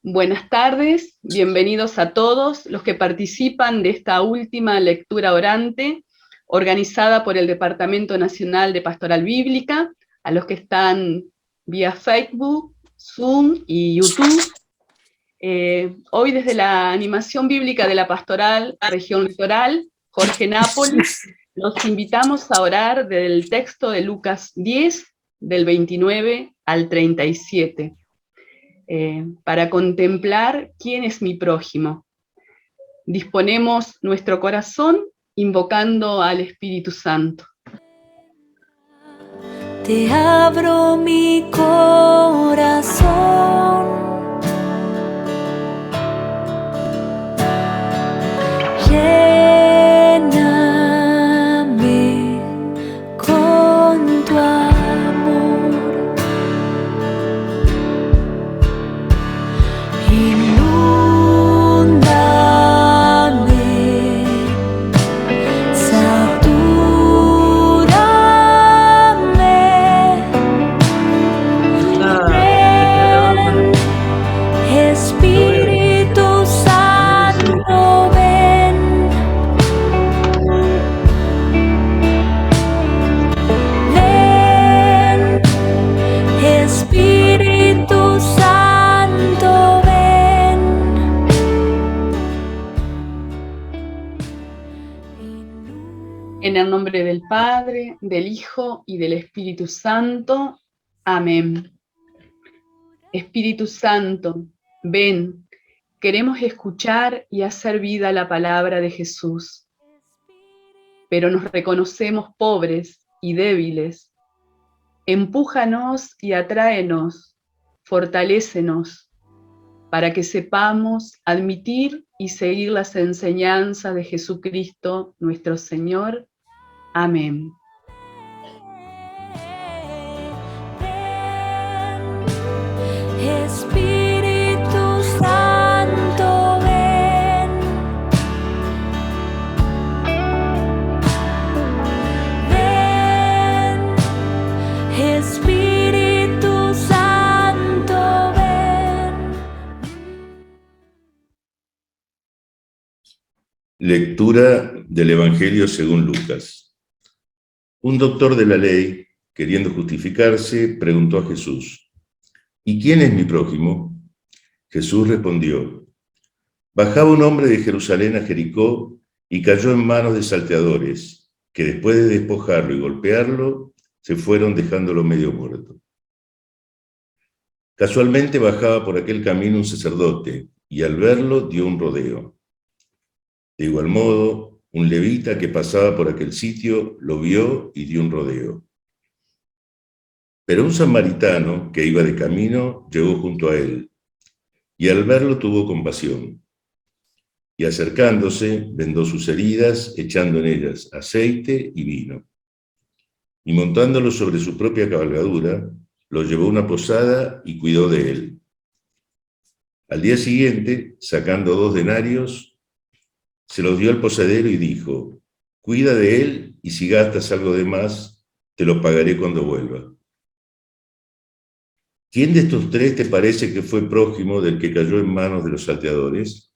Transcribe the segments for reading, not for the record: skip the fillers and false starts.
Buenas tardes, bienvenidos a todos los que participan de esta última lectura orante organizada por el Departamento Nacional de Pastoral Bíblica, a los que están vía Facebook, Zoom y YouTube. Hoy desde la animación bíblica de la Pastoral Región Litoral, Jorge Nápoli, los invitamos a orar del texto de Lucas 10, del 29 al 37. Para contemplar quién es mi prójimo. Disponemos nuestro corazón invocando al Espíritu Santo. Te abro mi corazón, lléname con tu amor, inúndame, Espíritu Santo, ven. Ven, Espíritu Santo, ven. En el nombre del Padre, del Hijo y del Espíritu Santo. Amén. Espíritu Santo, ven, queremos escuchar y hacer vida la palabra de Jesús, pero nos reconocemos pobres y débiles. Empújanos y atráenos, fortalécenos, para que sepamos admitir y seguir las enseñanzas de Jesucristo nuestro Señor. Amén. Espíritu Santo, ven. Ven, Espíritu Santo, ven. Lectura del Evangelio según Lucas. Un doctor de la ley, queriendo justificarse, preguntó a Jesús: ¿y quién es mi prójimo? Jesús respondió: bajaba un hombre de Jerusalén a Jericó y cayó en manos de salteadores, que después de despojarlo y golpearlo, se fueron dejándolo medio muerto. Casualmente bajaba por aquel camino un sacerdote, y al verlo dio un rodeo. De igual modo, un levita que pasaba por aquel sitio lo vio y dio un rodeo. Pero un samaritano que iba de camino llegó junto a él, y al verlo tuvo compasión. Y acercándose, vendó sus heridas, echando en ellas aceite y vino. Y montándolo sobre su propia cabalgadura, lo llevó a una posada y cuidó de él. Al día siguiente, sacando 2 denarios, se los dio al posadero y dijo: cuida de él, y si gastas algo de más, te lo pagaré cuando vuelva. ¿Quién de estos 3 te parece que fue prójimo del que cayó en manos de los salteadores?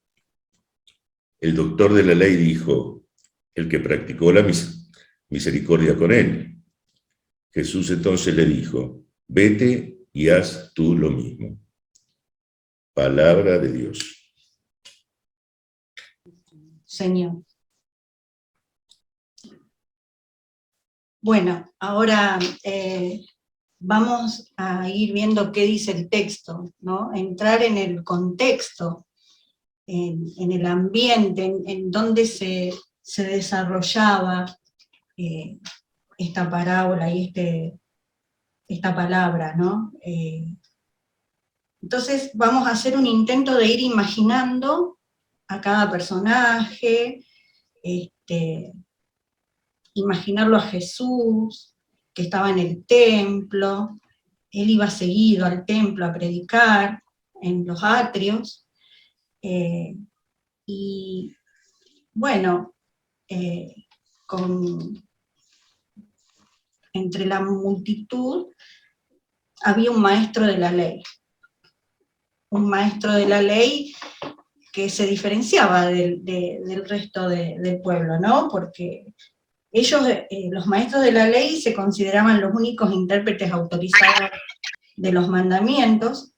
El doctor de la ley dijo: el que practicó la misericordia con él. Jesús entonces le dijo: vete y haz tú lo mismo. Palabra de Dios. Señor. Bueno, ahora vamos a ir viendo qué dice el texto, ¿no? Entrar en el contexto, en el ambiente, en donde se desarrollaba esta parábola y esta palabra, ¿no? Entonces vamos a hacer un intento de ir imaginando a cada personaje, imaginarlo a Jesús, que estaba en el templo. Él iba seguido al templo a predicar en los atrios, y bueno, entre la multitud había un maestro de la ley. un maestro de la ley que se diferenciaba del resto del pueblo, ¿no? Porque ellos, los maestros de la ley, se consideraban los únicos intérpretes autorizados de los mandamientos,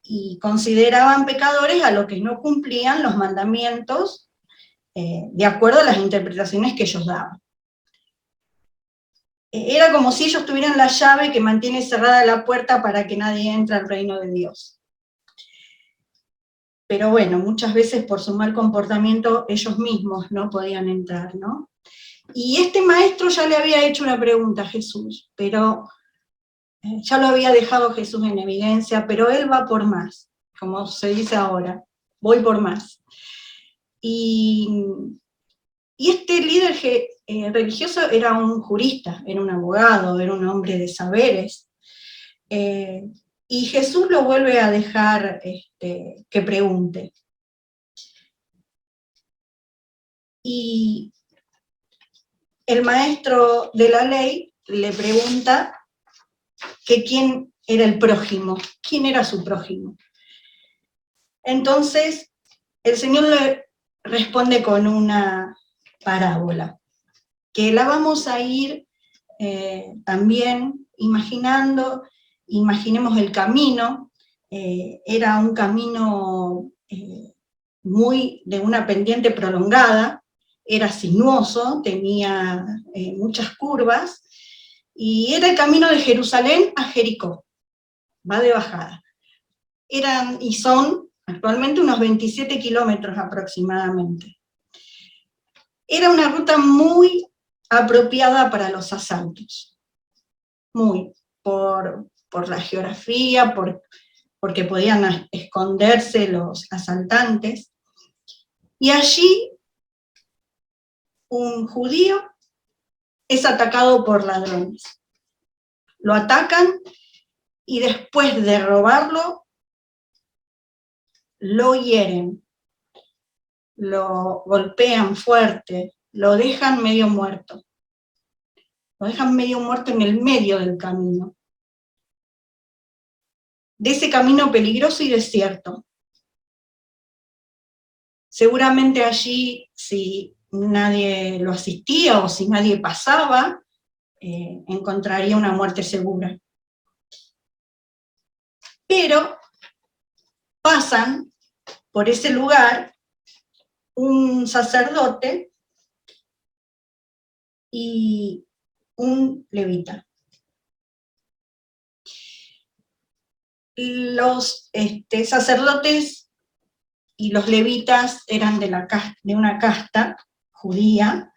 y consideraban pecadores a los que no cumplían los mandamientos de acuerdo a las interpretaciones que ellos daban. Era como si ellos tuvieran la llave que mantiene cerrada la puerta para que nadie entre al reino de Dios. Pero bueno, muchas veces por su mal comportamiento ellos mismos no podían entrar, ¿no? Y este maestro ya le había hecho una pregunta a Jesús, pero ya lo había dejado Jesús en evidencia, pero él va por más, como se dice ahora, voy por más. Y este líder religioso era un jurista, era un abogado, era un hombre de saberes, y Jesús lo vuelve a dejar que pregunte. Y el maestro de la ley le pregunta que quién era el prójimo, quién era su prójimo. Entonces, el Señor le responde con una parábola, que la vamos a ir también imaginando. Imaginemos el camino, era un camino muy de una pendiente prolongada, era sinuoso, tenía muchas curvas, y era el camino de Jerusalén a Jericó, va de bajada. Eran y son actualmente unos 27 kilómetros aproximadamente. Era una ruta muy apropiada para los asaltos, muy, por la geografía, porque podían esconderse los asaltantes. Y allí un judío es atacado por ladrones. Lo atacan y después de robarlo, lo hieren, lo golpean fuerte, lo dejan medio muerto. Lo dejan medio muerto en el medio del camino. De ese camino peligroso y desierto. Seguramente allí, si nadie lo asistía o si nadie pasaba, encontraría una muerte segura. Pero pasan por ese lugar un sacerdote y un levita. Los sacerdotes y los levitas eran de una casta judía,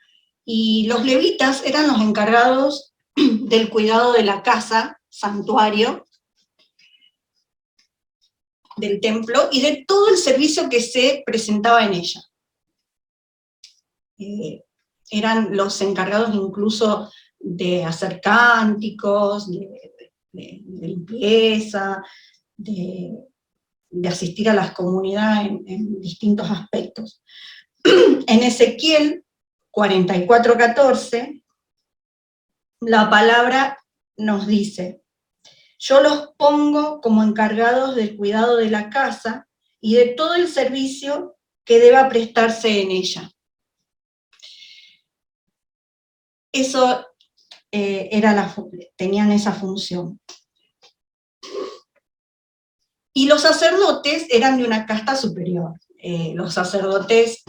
y los levitas eran los encargados del cuidado de la casa, santuario, del templo, y de todo el servicio que se presentaba en ella. Eran los encargados incluso de hacer cánticos, de limpieza, de asistir a las comunidades en distintos aspectos. En Ezequiel 44:14, la palabra nos dice: yo los pongo como encargados del cuidado de la casa y de todo el servicio que deba prestarse en ella. Eso tenían esa función. Y los sacerdotes eran de una casta superior. Los sacerdotes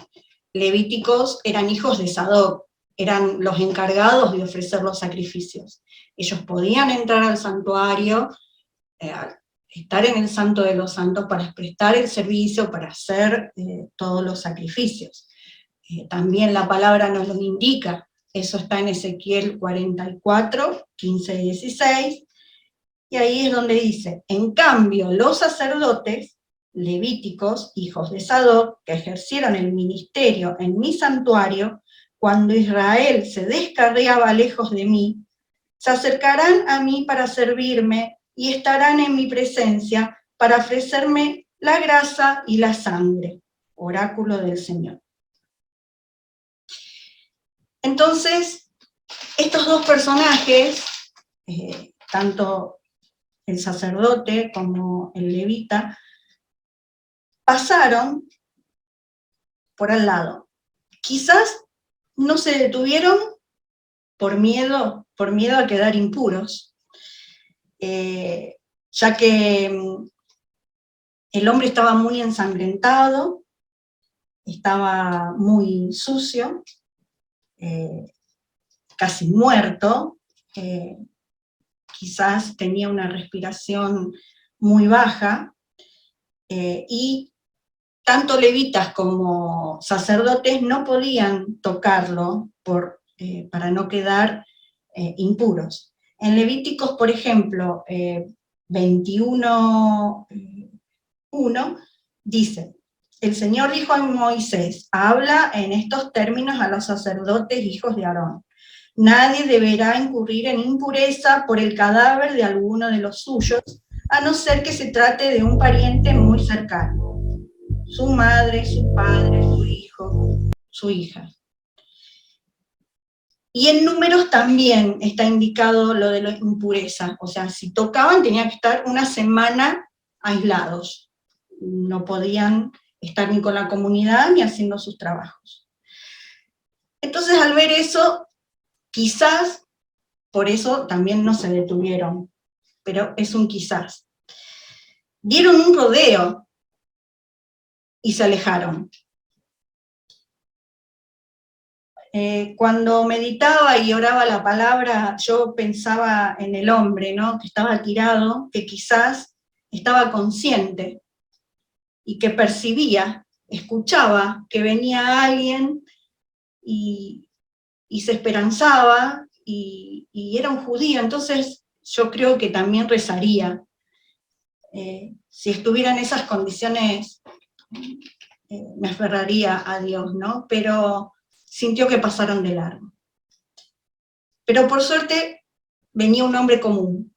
levíticos eran hijos de Sadoc, eran los encargados de ofrecer los sacrificios. Ellos podían entrar al santuario, estar en el Santo de los Santos para prestar el servicio, para hacer todos los sacrificios. También la palabra nos lo indica, eso está en Ezequiel 44, 15 y 16, y ahí es donde dice: en cambio, los sacerdotes levíticos, hijos de Sadoc, que ejercieron el ministerio en mi santuario, cuando Israel se descarriaba lejos de mí, se acercarán a mí para servirme y estarán en mi presencia para ofrecerme la grasa y la sangre. Oráculo del Señor. Entonces, estos dos personajes, tanto el sacerdote como el levita, pasaron por al lado. Quizás no se detuvieron por miedo a quedar impuros, ya que el hombre estaba muy ensangrentado, estaba muy sucio, casi muerto, quizás tenía una respiración muy baja, y tanto levitas como sacerdotes no podían tocarlo para no quedar impuros. En Levíticos, por ejemplo, 21:1, dice: el Señor dijo a Moisés, habla en estos términos a los sacerdotes hijos de Aarón. Nadie deberá incurrir en impureza por el cadáver de alguno de los suyos, a no ser que se trate de un pariente muy cercano, su madre, su padre, su hijo, su hija. Y en Números también está indicado lo de la impureza, o sea, si tocaban tenían que estar una semana aislados, no podían estar ni con la comunidad ni haciendo sus trabajos. Entonces, al ver eso, quizás por eso también no se detuvieron, pero es un quizás. Dieron un rodeo y se alejaron. Cuando meditaba y oraba la palabra, yo pensaba en el hombre, ¿no?, que estaba tirado, que quizás estaba consciente y que percibía, escuchaba que venía alguien y se esperanzaba y era un judío. Entonces yo creo que también rezaría. Si estuviera en esas condiciones, me aferraría a Dios, ¿no? Pero sintió que pasaron de largo. Pero por suerte venía un hombre común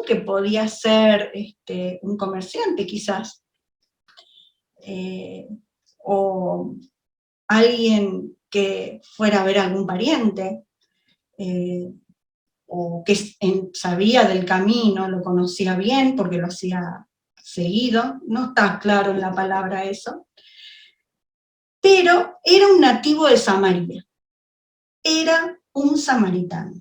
que podía ser un comerciante quizás, o alguien que fuera a ver a algún pariente, o que sabía del camino, lo conocía bien porque lo hacía seguido, no está claro en la palabra eso, pero era un nativo de Samaria, era un samaritano.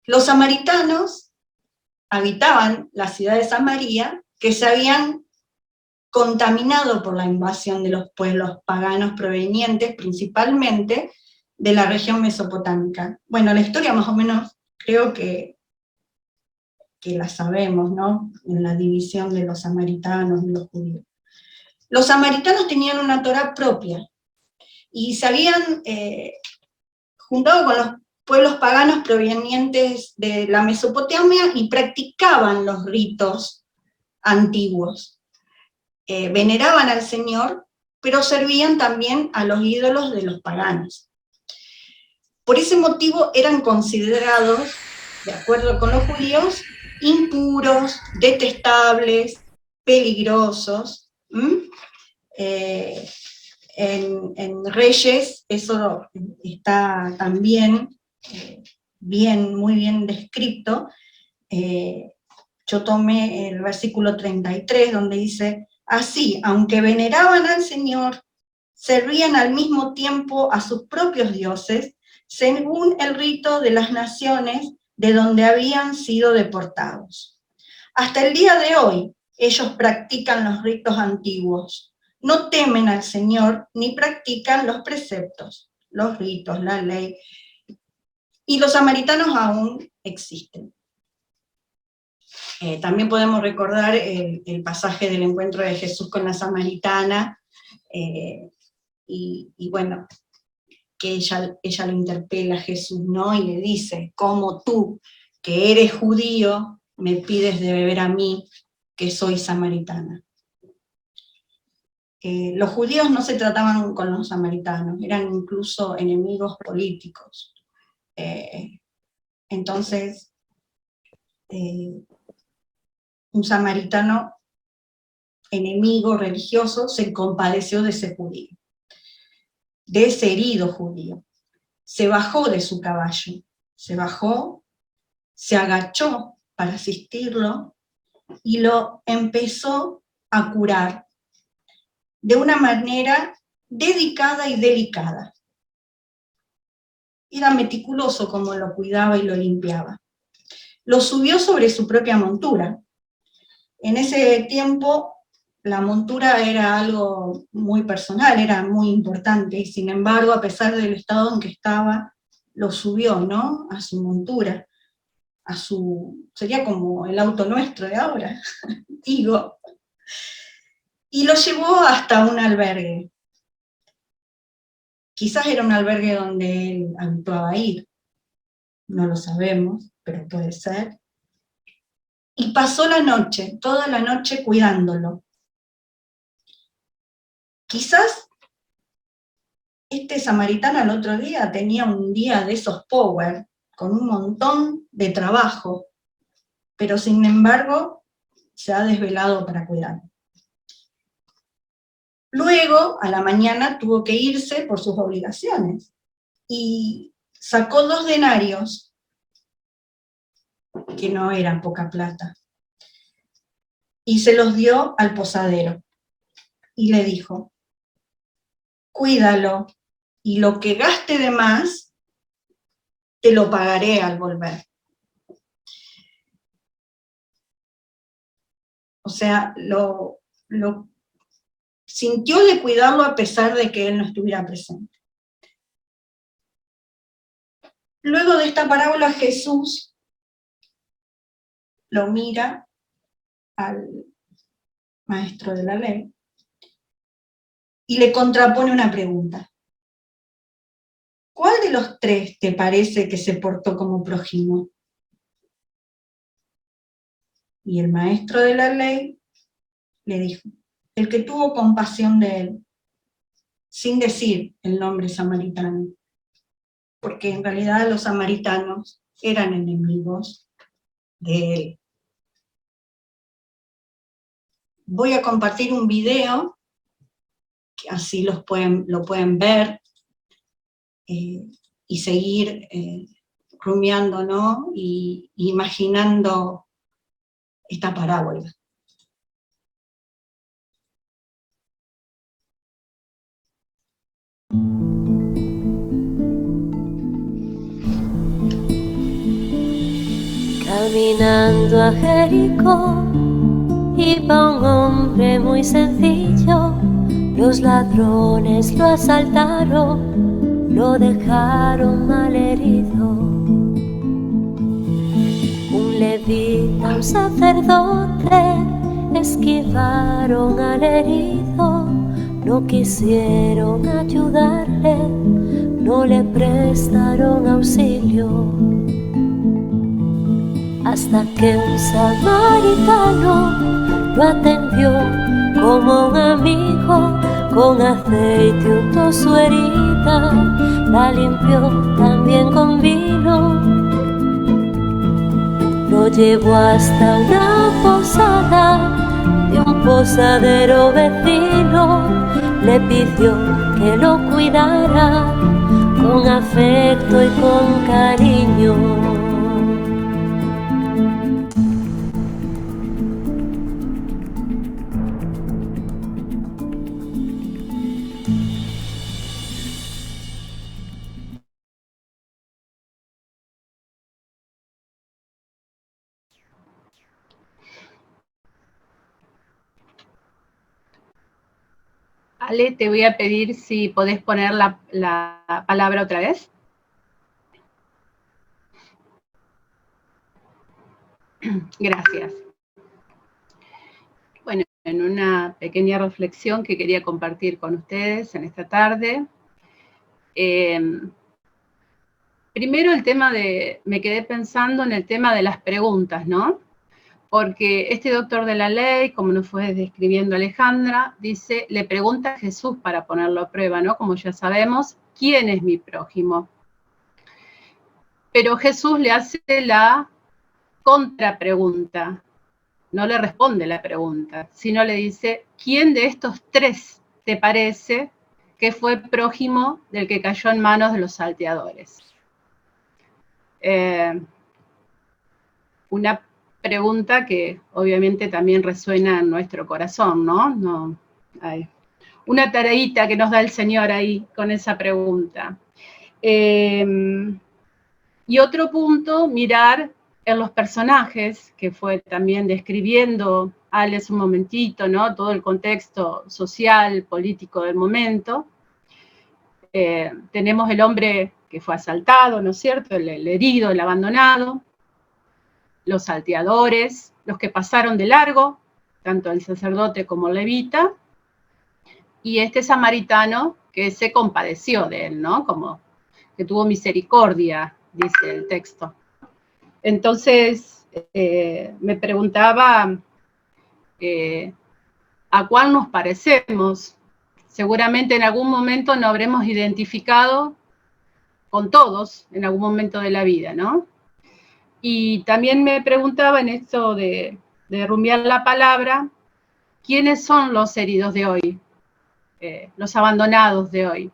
Los samaritanos habitaban la ciudad de Samaria, que se habían contaminado por la invasión de los pueblos paganos provenientes principalmente de la región mesopotámica. Bueno, la historia más o menos creo que la sabemos, ¿no?, en la división de los samaritanos y los judíos. Los samaritanos tenían una Torá propia, y se habían juntado con los pueblos paganos provenientes de la Mesopotamia y practicaban los ritos antiguos. Veneraban al Señor, pero servían también a los ídolos de los paganos. Por ese motivo eran considerados, de acuerdo con los judíos, impuros, detestables, peligrosos. En Reyes eso está también muy bien descrito. Yo tomé el versículo 33, donde dice: así, aunque veneraban al Señor, servían al mismo tiempo a sus propios dioses, según el rito de las naciones de donde habían sido deportados. Hasta el día de hoy, ellos practican los ritos antiguos, no temen al Señor ni practican los preceptos, los ritos, la ley, y los samaritanos aún existen. También podemos recordar el pasaje del encuentro de Jesús con la samaritana, y bueno, que ella lo interpela a Jesús, ¿no?, y le dice: ¿cómo tú, que eres judío, me pides de beber a mí, que soy samaritana? Los judíos no se trataban con los samaritanos, eran incluso enemigos políticos. Entonces, un samaritano enemigo religioso se compadeció de ese judío, de ese herido judío. Se bajó de su caballo se bajó, se agachó para asistirlo y lo empezó a curar de una manera dedicada y delicada. Era meticuloso como lo cuidaba y lo limpiaba. Lo subió sobre su propia montura. En ese tiempo la montura era algo muy personal, era muy importante, y sin embargo, a pesar del estado en que estaba, lo subió, ¿no?, a su montura, sería como el auto nuestro de ahora, digo, y lo llevó hasta un albergue. Quizás era un albergue donde él habituaba ir, no lo sabemos, pero puede ser. Y pasó la noche, toda la noche cuidándolo. Quizás este samaritano al otro día tenía un día de esos power, con un montón de trabajo, pero sin embargo se ha desvelado para cuidarlo. Luego, a la mañana, tuvo que irse por sus obligaciones y sacó 2 denarios, que no eran poca plata, y se los dio al posadero y le dijo: cuídalo, y lo que gaste de más, te lo pagaré al volver. O sea, lo sintió de cuidarlo a pesar de que él no estuviera presente. Luego de esta parábola, Jesús lo mira al maestro de la ley y le contrapone una pregunta. ¿Cuál de los 3 te parece que se portó como prójimo? Y el maestro de la ley le dijo: el que tuvo compasión de él, sin decir el nombre samaritano, porque en realidad los samaritanos eran enemigos de él. Voy a compartir un video, que así lo pueden ver y seguir rumiando, ¿no?, y imaginando esta parábola. Caminando a Jericó, iba un hombre muy sencillo. Los ladrones lo asaltaron, lo dejaron malherido. Un levita, un sacerdote, esquivaron al herido. No quisieron ayudarle, no le prestaron auxilio. Hasta que un samaritano lo atendió como un amigo, con aceite untó su herida, la limpió también con vino. Lo llevó hasta una posada de un posadero vecino, le pidió que lo cuidara con afecto y con cariño. Ale, te voy a pedir si podés poner la palabra otra vez. Gracias. Bueno, en una pequeña reflexión que quería compartir con ustedes en esta tarde. Primero me quedé pensando en el tema de las preguntas, ¿no? Porque este doctor de la ley, como nos fue describiendo Alejandra, dice, le pregunta a Jesús para ponerlo a prueba, ¿no? Como ya sabemos, ¿quién es mi prójimo? Pero Jesús le hace la contrapregunta, no le responde la pregunta, sino le dice, ¿quién de estos 3 te parece que fue prójimo del que cayó en manos de los salteadores? una pregunta que obviamente también resuena en nuestro corazón, ¿no? Hay una tareita que nos da el Señor ahí con esa pregunta. Y otro punto, mirar en los personajes, que fue también describiendo Ale hace un momentito, ¿no? Todo el contexto social, político del momento. Tenemos el hombre que fue asaltado, ¿no es cierto? El herido, el abandonado, los salteadores, los que pasaron de largo, tanto el sacerdote como el levita, y este samaritano que se compadeció de él, ¿no? Como que tuvo misericordia, dice el texto. Entonces, me preguntaba a cuál nos parecemos. Seguramente en algún momento nos habremos identificado con todos, en algún momento de la vida, ¿no? Y también me preguntaba en esto de rumiar la palabra, ¿quiénes son los heridos de hoy? Los abandonados de hoy,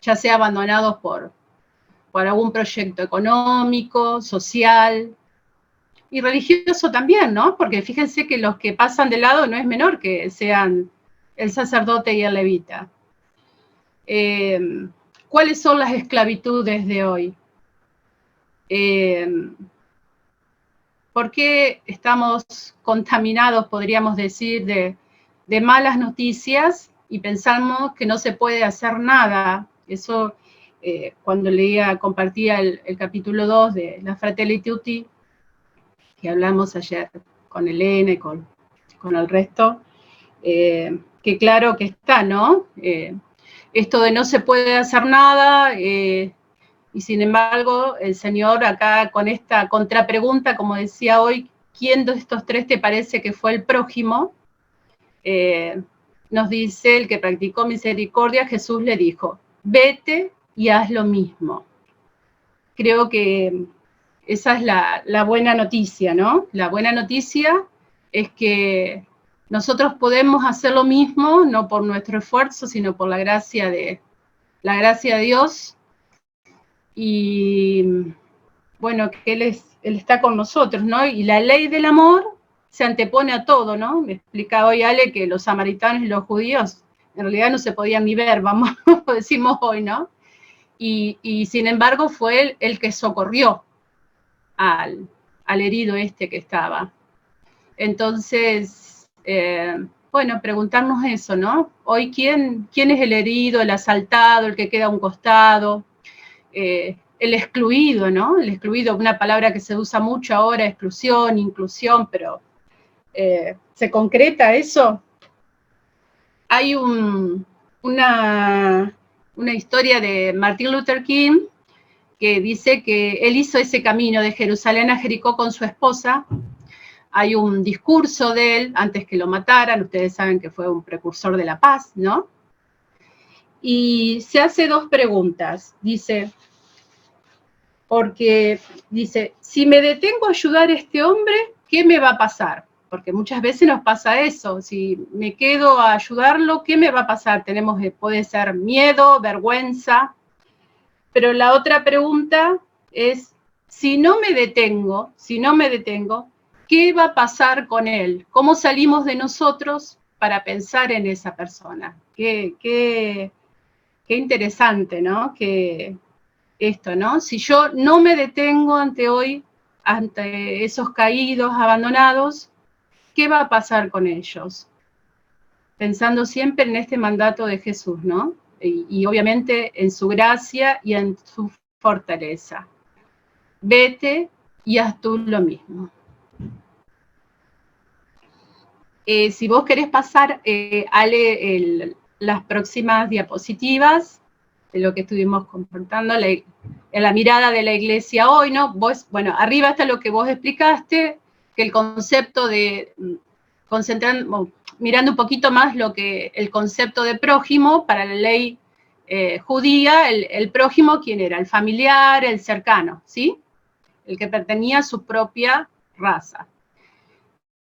ya sea abandonados por algún proyecto económico, social y religioso también, ¿no? Porque fíjense que los que pasan de lado no es menor que sean el sacerdote y el levita. ¿Cuáles son las esclavitudes de hoy? ¿Por qué estamos contaminados, podríamos decir, de malas noticias y pensamos que no se puede hacer nada? Eso, cuando compartía el capítulo 2 de la Fratelli Tutti, que hablamos ayer con Elena y con el resto, que claro que está, ¿no? Esto de no se puede hacer nada, y sin embargo, el Señor acá con esta contrapregunta, como decía hoy, ¿quién de estos tres te parece que fue el prójimo? Nos dice el que practicó misericordia, Jesús le dijo, vete y haz lo mismo. Creo que esa es la buena noticia, ¿no? La buena noticia es que nosotros podemos hacer lo mismo, no por nuestro esfuerzo, sino por la gracia de Dios. Y bueno, que Él está con nosotros, ¿no? Y la ley del amor se antepone a todo, ¿no? Me explica hoy Ale que los samaritanos y los judíos en realidad no se podían ni ver, vamos, decimos hoy, ¿no? Y sin embargo fue él el que socorrió al herido este que estaba. Entonces, bueno, preguntarnos eso, ¿no? Hoy, ¿quién es el herido, el asaltado, el que queda a un costado? El excluido, ¿no? El excluido, una palabra que se usa mucho ahora, exclusión, inclusión, pero ¿se concreta eso? Hay una historia de Martin Luther King que dice que él hizo ese camino de Jerusalén a Jericó con su esposa. Hay un discurso de él antes que lo mataran, ustedes saben que fue un precursor de la paz, ¿no? Y se hace dos preguntas, dice, si me detengo a ayudar a este hombre, ¿qué me va a pasar? Porque muchas veces nos pasa eso, si me quedo a ayudarlo, ¿qué me va a pasar? Puede ser miedo, vergüenza, pero la otra pregunta es, si no me detengo, ¿qué va a pasar con él? ¿Cómo salimos de nosotros para pensar en esa persona? Qué interesante, ¿no? Que esto, ¿no? Si yo no me detengo ante esos caídos, abandonados, ¿qué va a pasar con ellos? Pensando siempre en este mandato de Jesús, ¿no? Y obviamente en su gracia y en su fortaleza. Vete y haz tú lo mismo. Si vos querés pasar, Ale, las próximas diapositivas de lo que estuvimos compartiendo, en la mirada de la iglesia hoy, ¿no? Bueno, arriba está lo que vos explicaste, que el concepto de mirando un poquito más el concepto de prójimo para la ley judía, el prójimo, ¿quién era? El familiar, el cercano, ¿sí? El que pertenecía a su propia raza.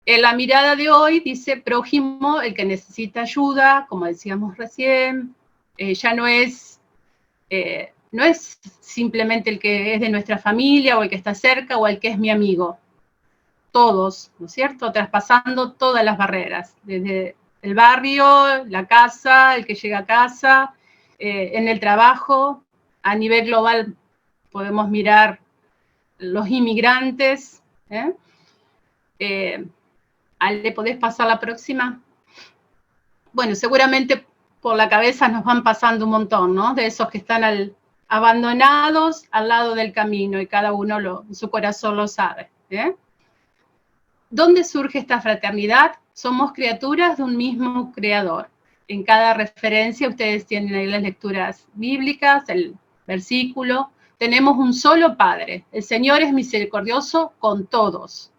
En la mirada de hoy dice prójimo, el que necesita ayuda, como decíamos recién, ya no es no es simplemente el que es de nuestra familia o el que está cerca o el que es mi amigo. Todos, ¿no es cierto? Traspasando todas las barreras, desde el barrio, la casa, el que llega a casa, en el trabajo. A nivel global podemos mirar los inmigrantes. ¿Le podés pasar la próxima? Bueno, seguramente por la cabeza nos van pasando un montón, ¿no? De esos que están abandonados al lado del camino, y cada uno su corazón lo sabe. ¿Dónde surge esta fraternidad? Somos criaturas de un mismo creador. En cada referencia ustedes tienen ahí las lecturas bíblicas, el versículo. Tenemos un solo Padre. El Señor es misericordioso con todos.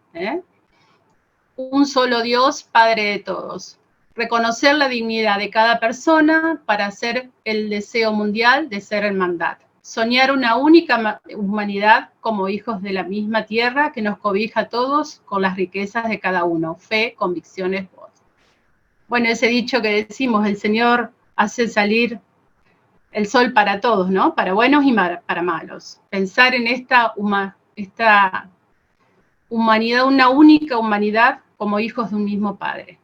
Un solo Dios, Padre de todos. Reconocer la dignidad de cada persona para hacer el deseo mundial de ser hermandad. Soñar una única humanidad como hijos de la misma tierra que nos cobija a todos con las riquezas de cada uno. Fe, convicciones, voz. Bueno, ese dicho que decimos, el Señor hace salir el sol para todos, ¿no? Para buenos y para malos. Pensar en esta humanidad, una única humanidad como hijos de un mismo Padre.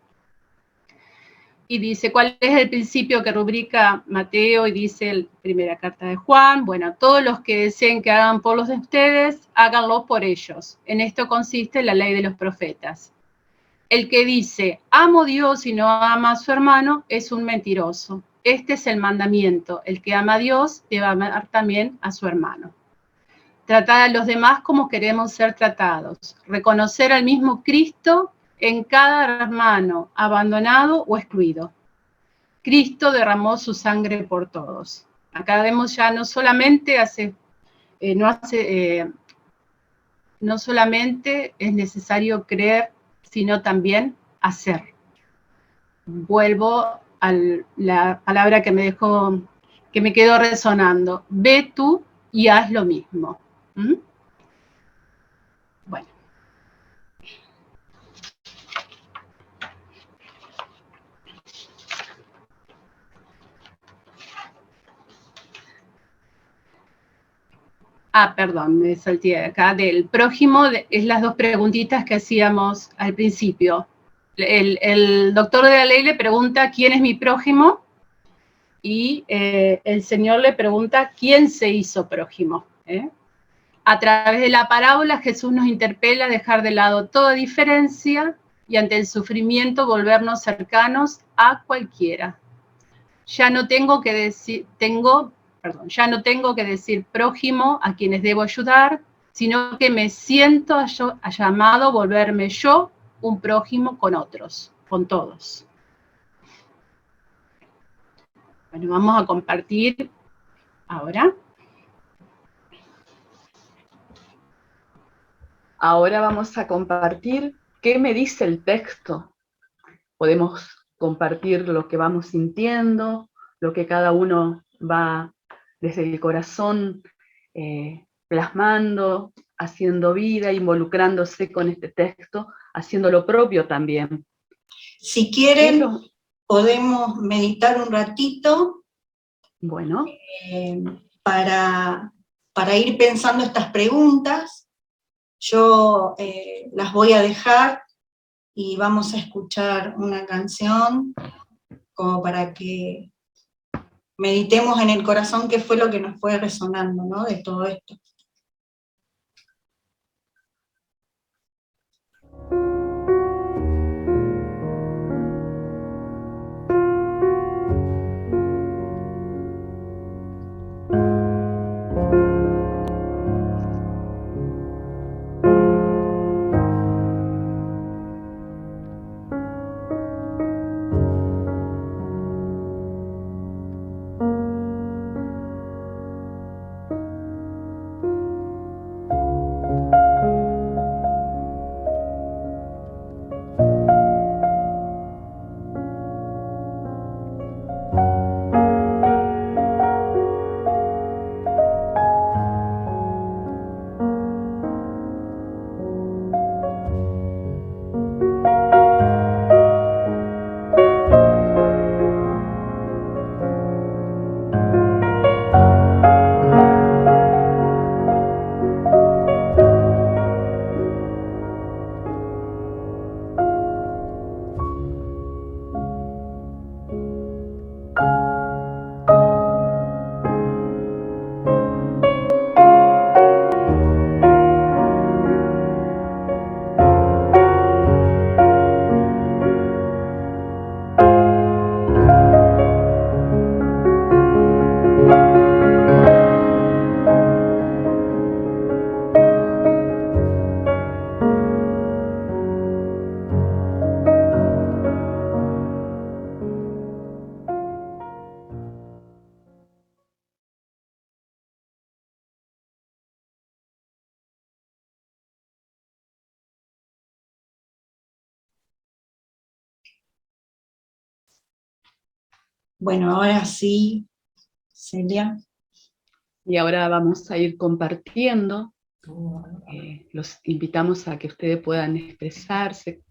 Y dice, ¿cuál es el principio que rubrica Mateo? Y dice la primera carta de Juan, bueno, todos los que deseen que hagan por los de ustedes, háganlo por ellos. En esto consiste la ley de los profetas. El que dice, amo a Dios y no ama a su hermano, es un mentiroso. Este es el mandamiento, el que ama a Dios debe amar también a su hermano. Tratar a los demás como queremos ser tratados. Reconocer al mismo Cristo en cada hermano, abandonado o excluido. Cristo derramó su sangre por todos. Acá vemos ya no solamente no solamente es necesario creer, sino también hacer. Vuelvo a la palabra que me quedó resonando. Ve tú y haz lo mismo. Bueno. Perdón, me salté acá. Del prójimo, es las dos preguntitas que hacíamos al principio. El doctor de la ley le pregunta, ¿quién es mi prójimo? Y el Señor le pregunta, ¿quién se hizo prójimo? A través de la parábola, Jesús nos interpela a dejar de lado toda diferencia y ante el sufrimiento volvernos cercanos a cualquiera. Ya no tengo que decir prójimo a quienes debo ayudar, sino que me siento llamado a volverme yo un prójimo con otros, con todos. Bueno, vamos a compartir ahora. Ahora vamos a compartir qué me dice el texto. Podemos compartir lo que vamos sintiendo, lo que cada uno va desde el corazón plasmando, haciendo vida, involucrándose con este texto, haciendo lo propio también. Si quieren, podemos meditar un ratito. Bueno. Para ir pensando estas preguntas. Yo las voy a dejar y vamos a escuchar una canción como para que meditemos en el corazón qué fue lo que nos fue resonando, ¿no? De todo esto. Bueno, ahora sí, Celia. Y ahora vamos a ir compartiendo. Los invitamos a que ustedes puedan expresarse,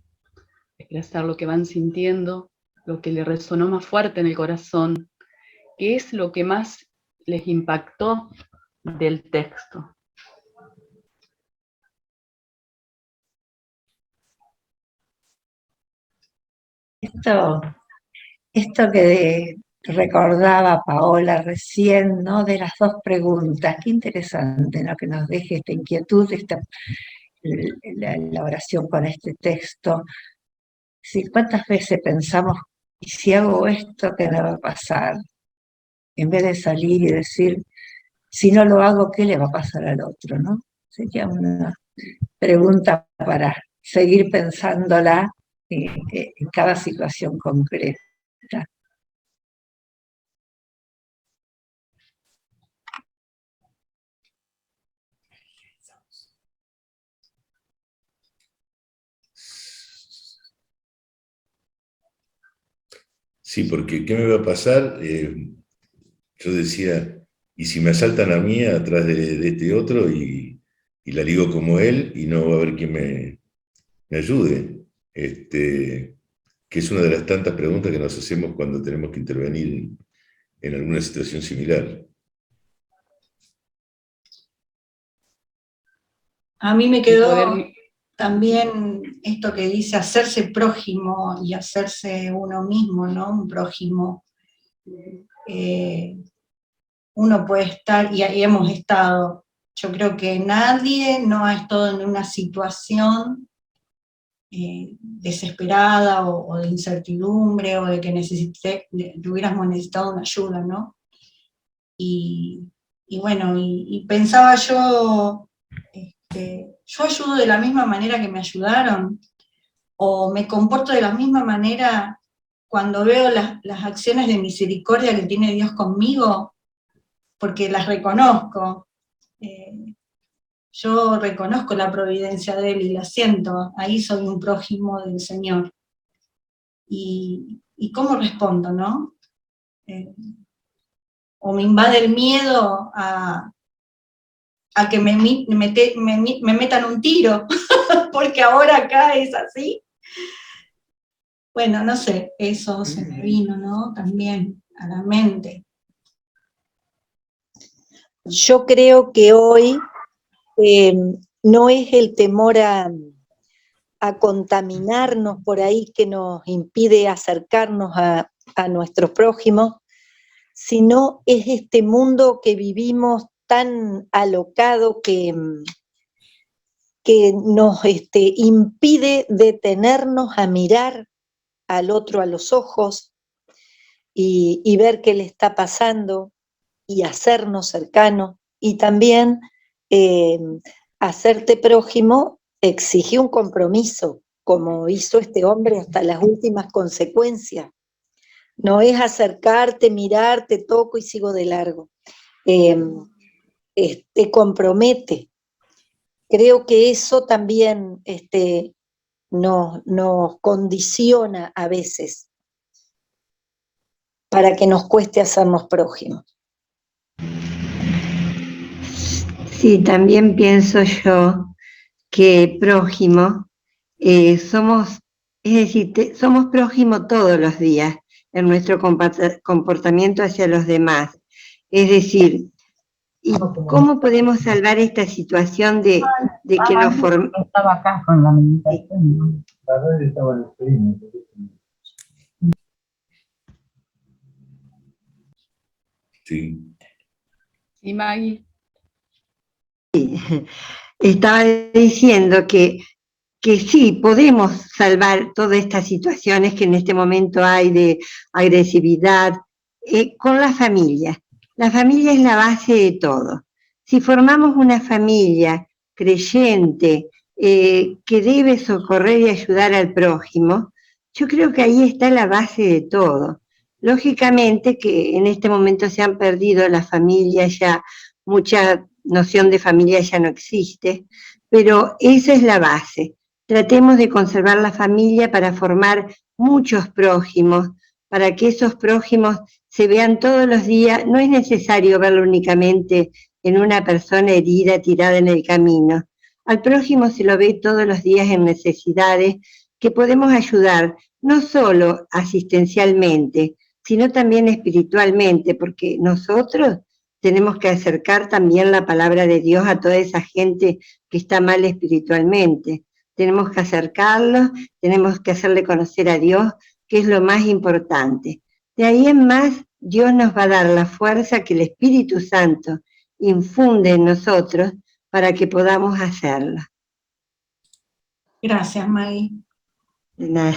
expresar lo que van sintiendo, lo que les resonó más fuerte en el corazón, qué es lo que más les impactó del texto. Esto que recordaba Paola recién, ¿no? De las dos preguntas, qué interesante, ¿no? Que nos deje esta inquietud, la oración con este texto. Sí, ¿cuántas veces pensamos, y si hago esto, qué me va a pasar? En vez de salir y decir, si no lo hago, ¿qué le va a pasar al otro, no? Sería una pregunta para seguir pensándola en cada situación concreta. Sí, porque ¿qué me va a pasar? Yo decía, ¿y si me asaltan a mí atrás de este otro y la ligo como él y no va a haber quien me ayude? Que es una de las tantas preguntas que nos hacemos cuando tenemos que intervenir en alguna situación similar. A mí me quedó también esto que dice hacerse prójimo y hacerse uno mismo, ¿no? Un prójimo. Uno puede estar, y hemos estado, yo creo que nadie no ha estado en una situación desesperada o de incertidumbre o de que tuviéramos necesitado una ayuda, ¿no? Y bueno, y pensaba yo ayudo de la misma manera que me ayudaron, o me comporto de la misma manera cuando veo las acciones de misericordia que tiene Dios conmigo, porque las reconozco. Yo reconozco la providencia de Él y la siento, ahí soy un prójimo del Señor. Y cómo respondo, ¿no? O me invade el miedo a que me metan un tiro, porque ahora acá es así. Bueno, no sé, eso se me vino, ¿no? También a la mente. Yo creo que hoy no es el temor a contaminarnos por ahí que nos impide acercarnos a nuestro prójimo, sino es este mundo que vivimos tan alocado que nos impide detenernos a mirar al otro a los ojos y ver qué le está pasando y hacernos cercanos. Y también hacerte prójimo exige un compromiso, como hizo este hombre hasta las últimas consecuencias. No es acercarte, mirar, te toco y sigo de largo. Te compromete. Creo que eso también nos condiciona a veces para que nos cueste hacernos prójimos. Sí, también pienso yo que prójimo somos, es decir, somos prójimo todos los días en nuestro comportamiento hacia los demás. Es decir, ¿y cómo podemos salvar esta situación de que nos formemos? Estaba acá con la meditación, ¿no? La red estaba en el stream. Sí. ¿Y Maggie? Estaba diciendo que sí, podemos salvar todas estas situaciones que en este momento hay de agresividad con la familia. La familia es la base de todo. Si formamos una familia creyente que debe socorrer y ayudar al prójimo, yo creo que ahí está la base de todo. Lógicamente que en este momento se han perdido las familias, ya mucha noción de familia ya no existe, pero esa es la base. Tratemos de conservar la familia para formar muchos prójimos, para que esos prójimos se vean todos los días. No es necesario verlo únicamente en una persona herida tirada en el camino. Al prójimo se lo ve todos los días en necesidades que podemos ayudar, no solo asistencialmente, sino también espiritualmente, porque nosotros tenemos que acercar también la palabra de Dios a toda esa gente que está mal espiritualmente. Tenemos que acercarlos, tenemos que hacerle conocer a Dios, que es lo más importante. De ahí en más, Dios nos va a dar la fuerza que el Espíritu Santo infunde en nosotros para que podamos hacerlo. Gracias, Maggie. De nada.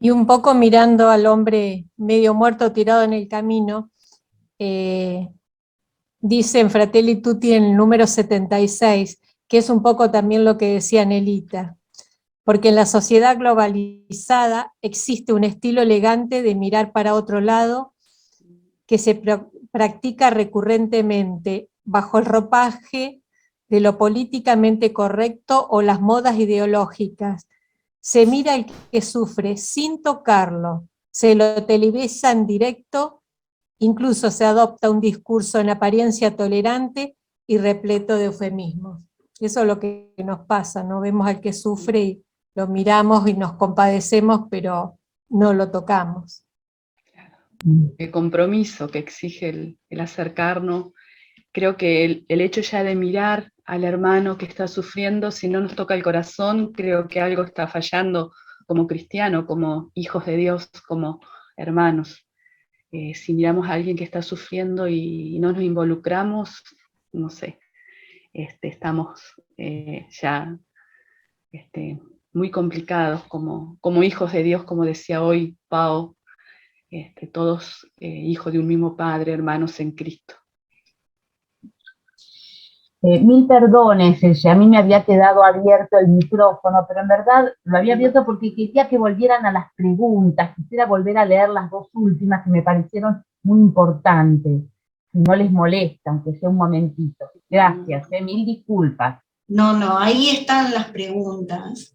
Y un poco mirando al hombre medio muerto tirado en el camino, dice en Fratelli Tutti en el número 76, que es un poco también lo que decía Nelita, porque en la sociedad globalizada existe un estilo elegante de mirar para otro lado que se practica recurrentemente bajo el ropaje de lo políticamente correcto o las modas ideológicas. Se mira al que sufre sin tocarlo, se lo televisa en directo, incluso se adopta un discurso en apariencia tolerante y repleto de eufemismos. Eso es lo que nos pasa, ¿no? Vemos al que sufre y lo miramos y nos compadecemos, pero no lo tocamos. El compromiso que exige el acercarnos. Creo que el hecho ya de mirar al hermano que está sufriendo, si no nos toca el corazón, creo que algo está fallando como cristiano, como hijos de Dios, como hermanos. Si miramos a alguien que está sufriendo y no nos involucramos, no sé, estamos ya muy complicados como hijos de Dios, como decía hoy Pau, todos hijos de un mismo Padre, hermanos en Cristo. Mil perdones, a mí me había quedado abierto el micrófono, pero en verdad lo había abierto porque quería que volvieran a las preguntas, quisiera volver a leer las dos últimas que me parecieron muy importantes, si no les molesta, aunque sea un momentito. Gracias, mil disculpas. No, ahí están las preguntas.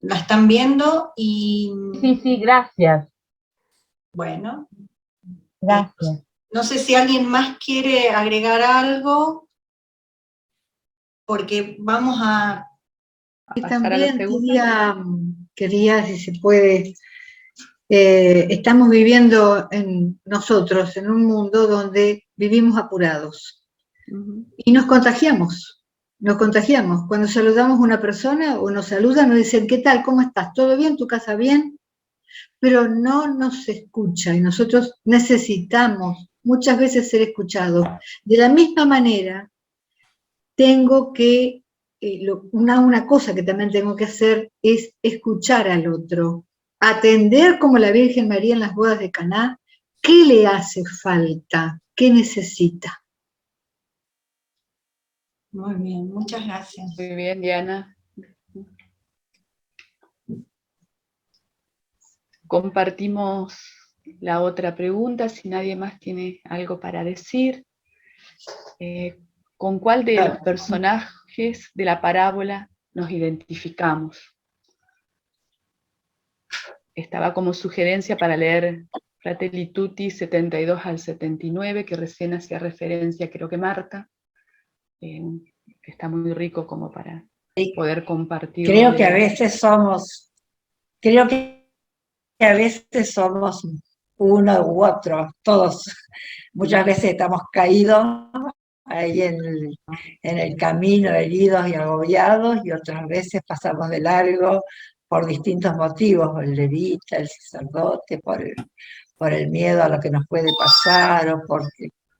¿La están viendo? Y sí, gracias. Bueno. Gracias. No sé si alguien más quiere agregar algo, porque vamos a pasar a la segunda. Quería, si se puede, estamos viviendo nosotros en un mundo donde vivimos apurados. Y nos contagiamos. Cuando saludamos a una persona o nos saludan, nos dicen, ¿qué tal? ¿Cómo estás? ¿Todo bien? ¿Tu casa bien? Pero no nos escucha y nosotros necesitamos muchas veces ser escuchados. De la misma manera, tengo que, una cosa que también tengo que hacer es escuchar al otro, atender como la Virgen María en las bodas de Caná, ¿qué le hace falta? ¿Qué necesita? Muy bien, muchas gracias. Muy bien, Diana. Compartimos la otra pregunta, si nadie más tiene algo para decir. ¿Con cuál de los personajes de la parábola nos identificamos? Estaba como sugerencia para leer Fratelli Tutti 72 al 79, que recién hacía referencia, creo que Marta. Está muy rico como para poder compartir. Creo que a veces somos uno u otro, todos. Muchas veces estamos caídos ahí en el camino, heridos y agobiados, y otras veces pasamos de largo por distintos motivos, el levita, el sacerdote, por el miedo a lo que nos puede pasar, o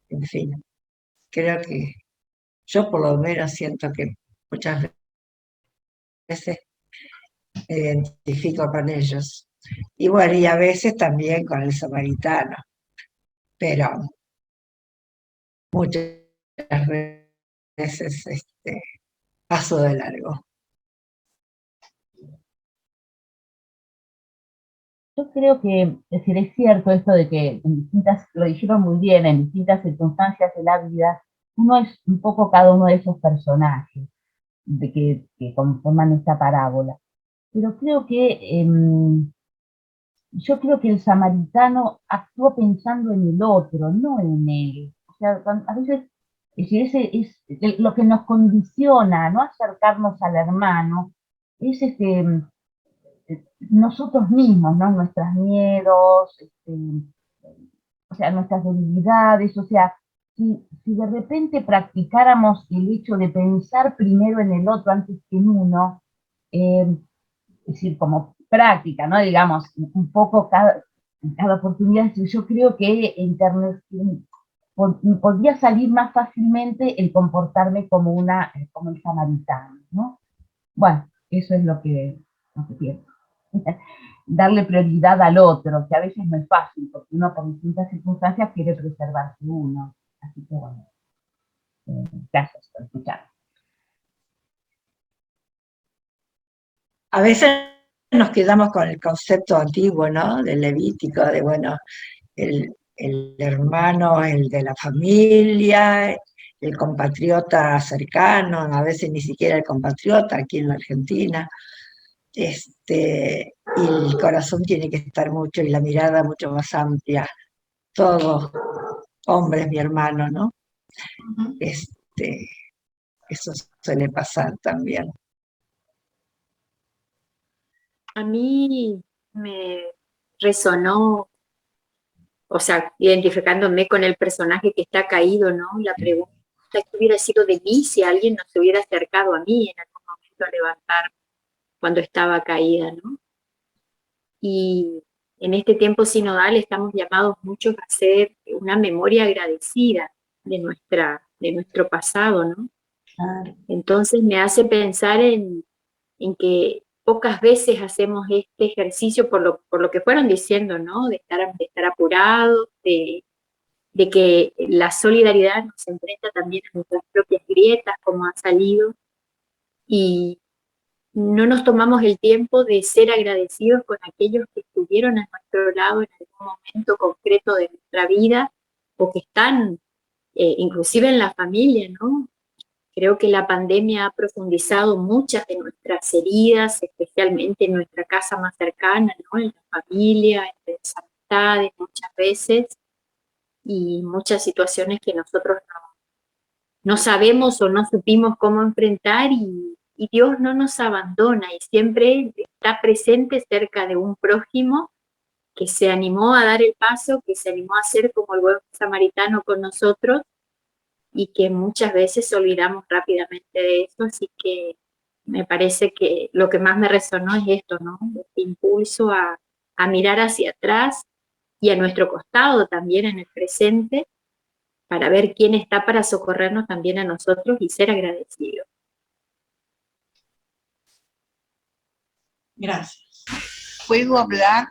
en fin, creo que yo por lo menos siento que muchas veces me identifico con ellos. Y bueno, y a veces también con el samaritano, pero muchas veces paso de largo. Yo creo que, es decir, es cierto esto de que lo dijeron muy bien, en distintas circunstancias de la vida, uno es un poco cada uno de esos personajes que conforman esta parábola. Pero creo que yo creo que el samaritano actuó pensando en el otro, no en él. O sea, a veces ese es lo que nos condiciona a no acercarnos al hermano, es nosotros mismos, ¿no? Nuestros miedos, o sea, nuestras debilidades, o sea, si de repente practicáramos el hecho de pensar primero en el otro antes que en uno, es decir, como práctica, ¿no? Digamos, un poco cada oportunidad, yo creo que podría salir más fácilmente el comportarme como el samaritano, ¿no? Bueno, eso es lo que pienso. Darle prioridad al otro, que a veces no es fácil, porque uno por distintas circunstancias quiere preservarse uno. Así que bueno, gracias por escuchar. A veces nos quedamos con el concepto antiguo, ¿no? Del Levítico, de bueno, el hermano, el de la familia, el compatriota cercano, a veces ni siquiera el compatriota aquí en la Argentina. Y el corazón tiene que estar mucho y la mirada mucho más amplia. Todo hombre es mi hermano, ¿no? Eso suele pasar también. A mí me resonó, o sea, identificándome con el personaje que está caído, ¿no? La pregunta que hubiera sido de mí si alguien no se hubiera acercado a mí en algún momento a levantarme cuando estaba caída, ¿no? Y en este tiempo sinodal estamos llamados muchos a hacer una memoria agradecida de nuestro pasado, ¿no? Entonces me hace pensar en que pocas veces hacemos este ejercicio por lo que fueron diciendo, ¿no? De estar apurados, de que la solidaridad nos enfrenta también a nuestras propias grietas, como ha salido, y no nos tomamos el tiempo de ser agradecidos con aquellos que estuvieron a nuestro lado en algún momento concreto de nuestra vida, o que están inclusive en la familia, ¿no? Creo que la pandemia ha profundizado muchas de nuestras heridas, especialmente en nuestra casa más cercana, ¿no? En la familia, en las amistades muchas veces, y muchas situaciones que nosotros no sabemos o no supimos cómo enfrentar, y Dios no nos abandona y siempre está presente cerca de un prójimo que se animó a dar el paso, que se animó a ser como el buen samaritano con nosotros, y que muchas veces olvidamos rápidamente de eso. Así que me parece que lo que más me resonó es esto, ¿no? Este impulso a mirar hacia atrás y a nuestro costado también en el presente, para ver quién está para socorrernos también a nosotros y ser agradecidos. Gracias. ¿Puedo hablar?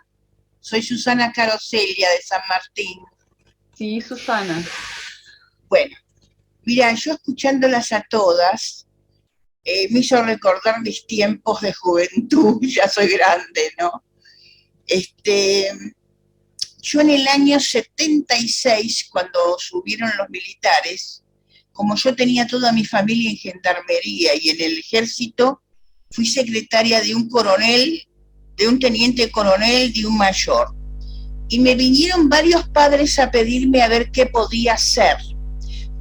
Soy Susana Caroselia de San Martín. Sí, Susana. Bueno, mira, yo escuchándolas a todas, me hizo recordar mis tiempos de juventud, ya soy grande, ¿no? Yo en el año 76, cuando subieron los militares, como yo tenía toda mi familia en gendarmería y en el ejército, fui secretaria de un coronel, de un teniente coronel, de un mayor. Y me vinieron varios padres a pedirme a ver qué podía hacer.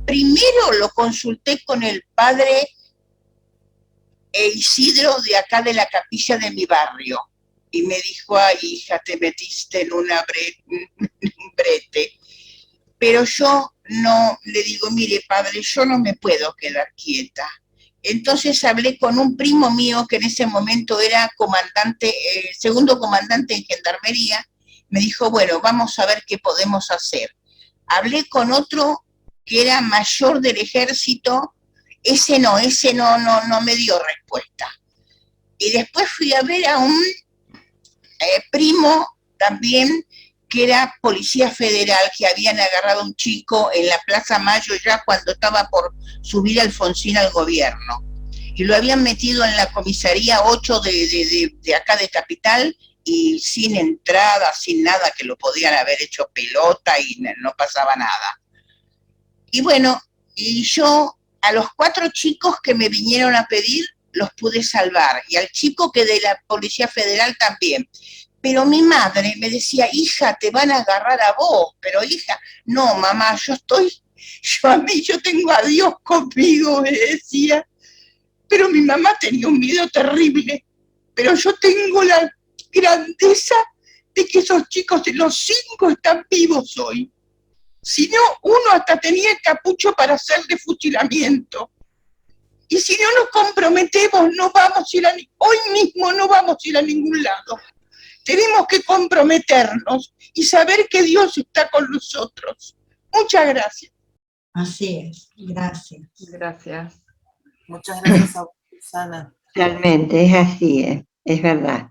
Primero lo consulté con el padre Isidro de acá de la capilla de mi barrio. Y me dijo, ay, hija, te metiste en un brete. Pero yo no, le digo, mire, padre, yo no me puedo quedar quieta. Entonces hablé con un primo mío que en ese momento era comandante, segundo comandante en gendarmería. Me dijo, bueno, vamos a ver qué podemos hacer. Hablé con otro que era mayor del ejército. Ese no me dio respuesta. Y después fui a ver a un primo también, que era policía federal, que habían agarrado a un chico en la Plaza Mayo ya cuando estaba por subir Alfonsín al gobierno. Y lo habían metido en la comisaría 8 de acá de Capital, y sin entrada, sin nada, que lo podían haber hecho pelota y no pasaba nada. Y bueno, y yo a los 4 chicos que me vinieron a pedir, los pude salvar, y al chico que de la Policía Federal también. Pero mi madre me decía, hija, te van a agarrar a vos, pero hija, no, mamá, yo tengo a Dios conmigo, me decía. Pero mi mamá tenía un miedo terrible, pero yo tengo la grandeza de que esos chicos, los 5, están vivos hoy. Si no, uno hasta tenía el capucho para hacer de fusilamiento. Y si no nos comprometemos, hoy mismo no vamos a ir a ningún lado. Tenemos que comprometernos y saber que Dios está con nosotros. Muchas gracias. Así es, gracias. Gracias. Muchas gracias a Susana. Realmente, es así, es verdad.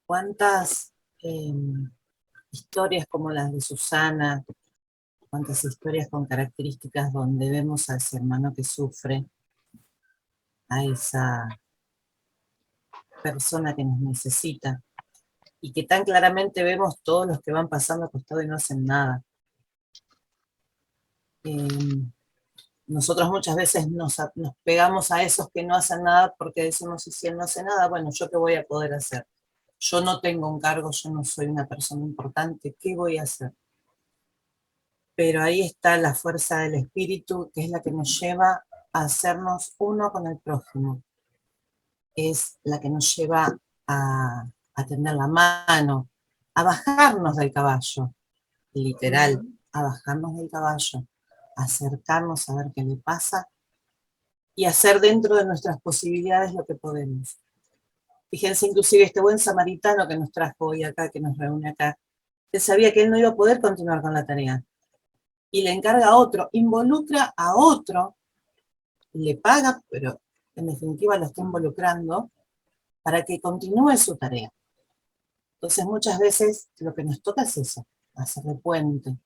¿Cuántas historias como las de Susana, cuántas historias con características donde vemos a ese hermano que sufre, a esa persona que nos necesita, y que tan claramente vemos todos los que van pasando a costado y no hacen nada? Nosotros muchas veces nos pegamos a esos que no hacen nada porque decimos, si él no hace nada, bueno, ¿yo qué voy a poder hacer? Yo no tengo un cargo, yo no soy una persona importante, ¿qué voy a hacer? Pero ahí está la fuerza del Espíritu, que es la que nos lleva a hacernos uno con el prójimo. Es la que nos lleva a tender la mano, a bajarnos del caballo, literal, a bajarnos del caballo, a acercarnos a ver qué le pasa y hacer dentro de nuestras posibilidades lo que podemos. Fíjense, inclusive este buen samaritano que nos trajo hoy acá, que nos reúne acá, él sabía que él no iba a poder continuar con la tarea. Y le encarga a otro, involucra a otro, le paga, pero en definitiva lo está involucrando para que continúe su tarea. Entonces muchas veces lo que nos toca es eso, hacer de puente,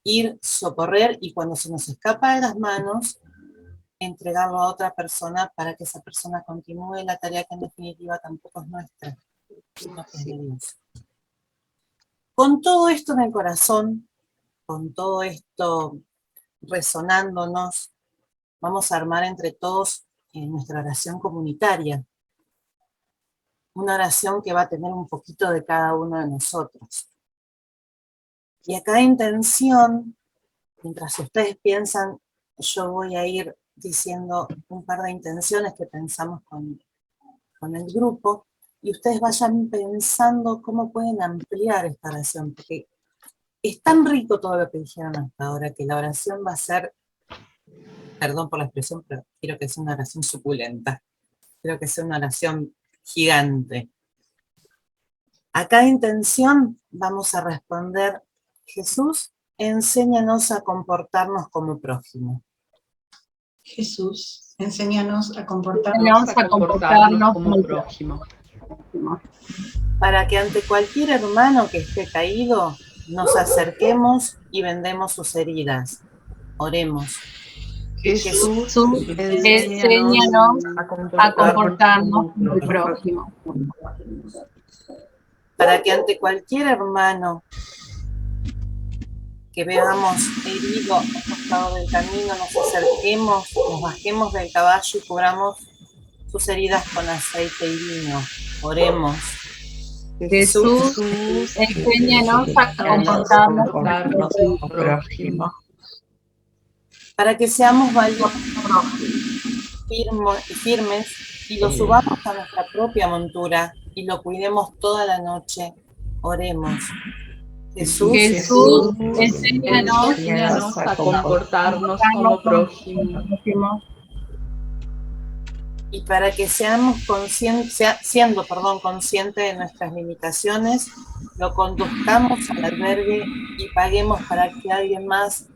ir, socorrer, y cuando se nos escapa de las manos, entregarlo a otra persona para que esa persona continúe la tarea que en definitiva tampoco es nuestra, sino que es de Dios. Con todo esto en el corazón, con todo esto resonándonos, vamos a armar entre todos nuestra oración comunitaria. Una oración que va a tener un poquito de cada uno de nosotros. Y a cada intención, mientras ustedes piensan, yo voy a ir diciendo un par de intenciones que pensamos con el grupo, y ustedes vayan pensando cómo pueden ampliar esta oración, porque es tan rico todo lo que dijeron hasta ahora, que la oración va a ser, perdón por la expresión, pero quiero que sea una oración suculenta, quiero que sea una oración gigante. A cada intención vamos a responder, Jesús, enséñanos a comportarnos como prójimo. Jesús, enséñanos a comportarnos como prójimo. Para que ante cualquier hermano que esté caído, nos acerquemos y vendemos sus heridas. Oremos. Jesús, enséñanos a comportarnos como el prójimo. Para que ante cualquier hermano que veamos herido al costado del camino, nos acerquemos, nos bajemos del caballo y cubramos sus heridas con aceite y vino. Oremos. Jesús, enséñanos a comportarnos como prójimo. Para que seamos valientes, firmes, y lo subamos a nuestra propia montura y lo cuidemos toda la noche. Oremos. Jesús, enséñanos a comportarnos como prójimo. Y para que seamos siendo conscientes de nuestras limitaciones, lo conduzcamos al albergue y paguemos para que alguien más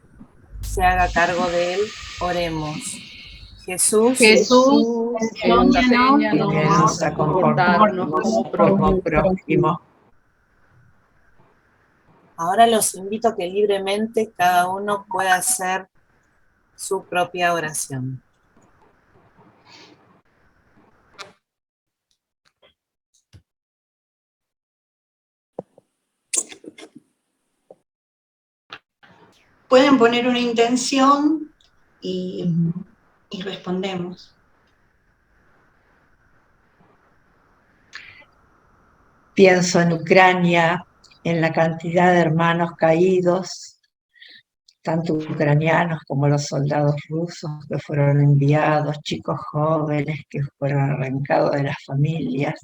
se haga cargo de él. Oremos. Jesús, enséñanos a comportarnos como prójimo. Ahora los invito a que libremente cada uno pueda hacer su propia oración. Pueden poner una intención y respondemos. Pienso en Ucrania, en la cantidad de hermanos caídos, tanto ucranianos como los soldados rusos que fueron enviados, chicos jóvenes que fueron arrancados de las familias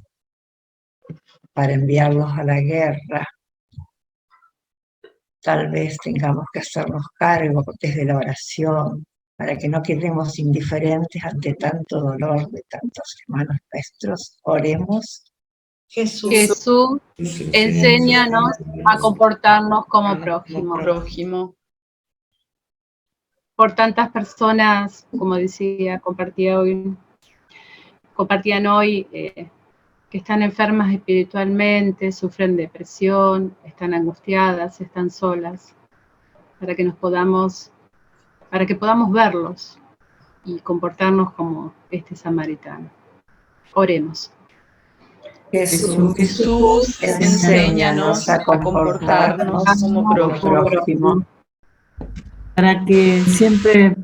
para enviarlos a la guerra. Tal vez tengamos que hacernos cargo desde la oración, para que no quedemos indiferentes ante tanto dolor de tantos hermanos nuestros. Oremos. Jesús, enséñanos a comportarnos como prójimo. Por tantas personas, como decía, compartían hoy, que están enfermas espiritualmente, sufren depresión, están angustiadas, están solas, para que podamos verlos y comportarnos como este samaritano. Oremos. Jesús, enséñanos a comportarnos como prójimo. Para que siempre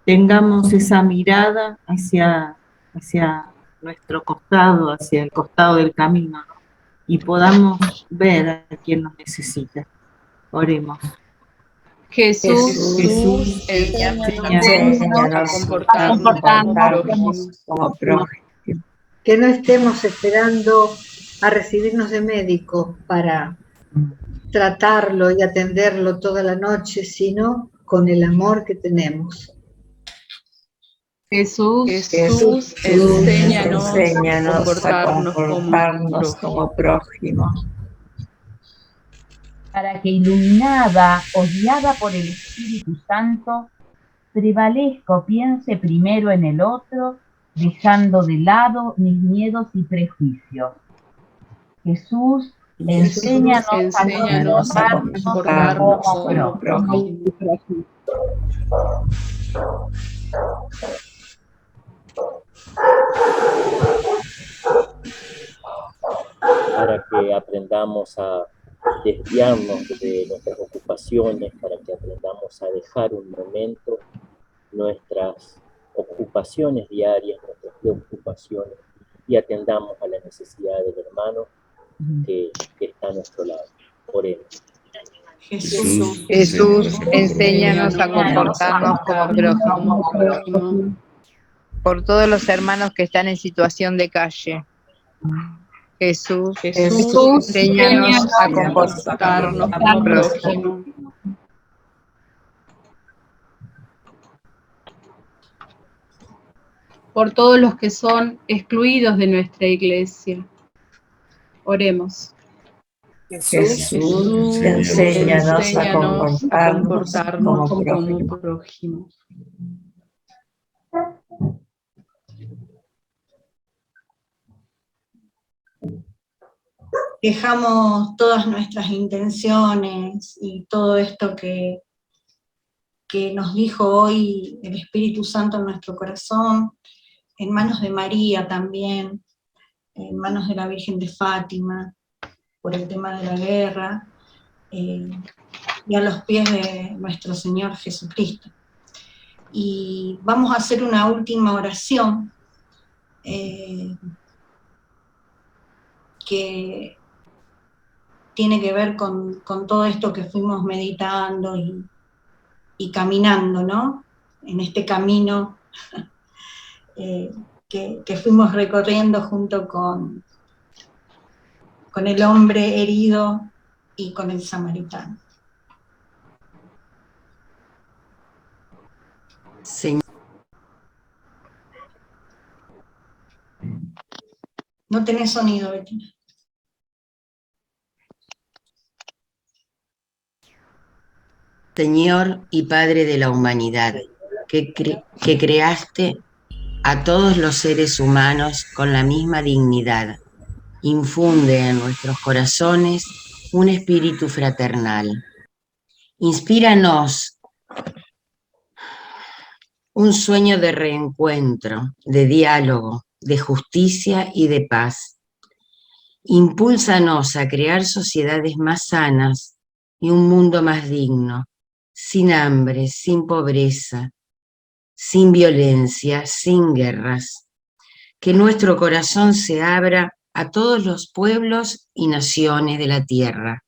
tengamos esa mirada hacia nuestro costado, hacia el costado del camino, ¿no? Y podamos ver a quien nos necesita. Oremos. Jesús, enséñanos a comportarnos como prójimo. Que no estemos esperando a recibirnos de médico para tratarlo y atenderlo toda la noche, sino con el amor que tenemos. Jesús, enséñanos a comportarnos como prójimo. Para que iluminada o guiada por el Espíritu Santo, prevalezca o piense primero en el otro, dejando de lado mis miedos y prejuicios. Jesús, enséñanos a comportarnos como prójimo. Para que aprendamos a desviarnos de nuestras ocupaciones, para que aprendamos a dejar un momento nuestras ocupaciones diarias, nuestras preocupaciones, y atendamos a la necesidad del hermano que está a nuestro lado. Oremos. Jesús, enséñanos a comportarnos como prójimo. Por todos los hermanos que están en situación de calle. Jesús, enséñanos a comportarnos como prójimo. Por todos los que son excluidos de nuestra iglesia. Oremos. Jesús, enséñanos a comportarnos como prójimo. Dejamos todas nuestras intenciones y todo esto que nos dijo hoy el Espíritu Santo en nuestro corazón, en manos de María también, en manos de la Virgen de Fátima, por el tema de la guerra, y a los pies de nuestro Señor Jesucristo. Y vamos a hacer una última oración, que tiene que ver con todo esto que fuimos meditando y caminando, ¿no? En este camino que fuimos recorriendo junto con el hombre herido y con el samaritano. Señor. No tenés sonido, Betina. Señor y Padre de la humanidad, que creaste a todos los seres humanos con la misma dignidad, infunde en nuestros corazones un espíritu fraternal. Inspíranos un sueño de reencuentro, de diálogo, de justicia y de paz. Impúlsanos a crear sociedades más sanas y un mundo más digno, sin hambre, sin pobreza, sin violencia, sin guerras. Que nuestro corazón se abra a todos los pueblos y naciones de la tierra,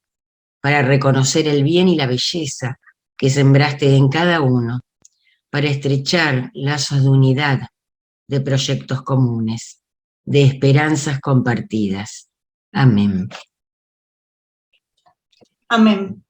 para reconocer el bien y la belleza que sembraste en cada uno, para estrechar lazos de unidad, de proyectos comunes, de esperanzas compartidas. Amén. Amén.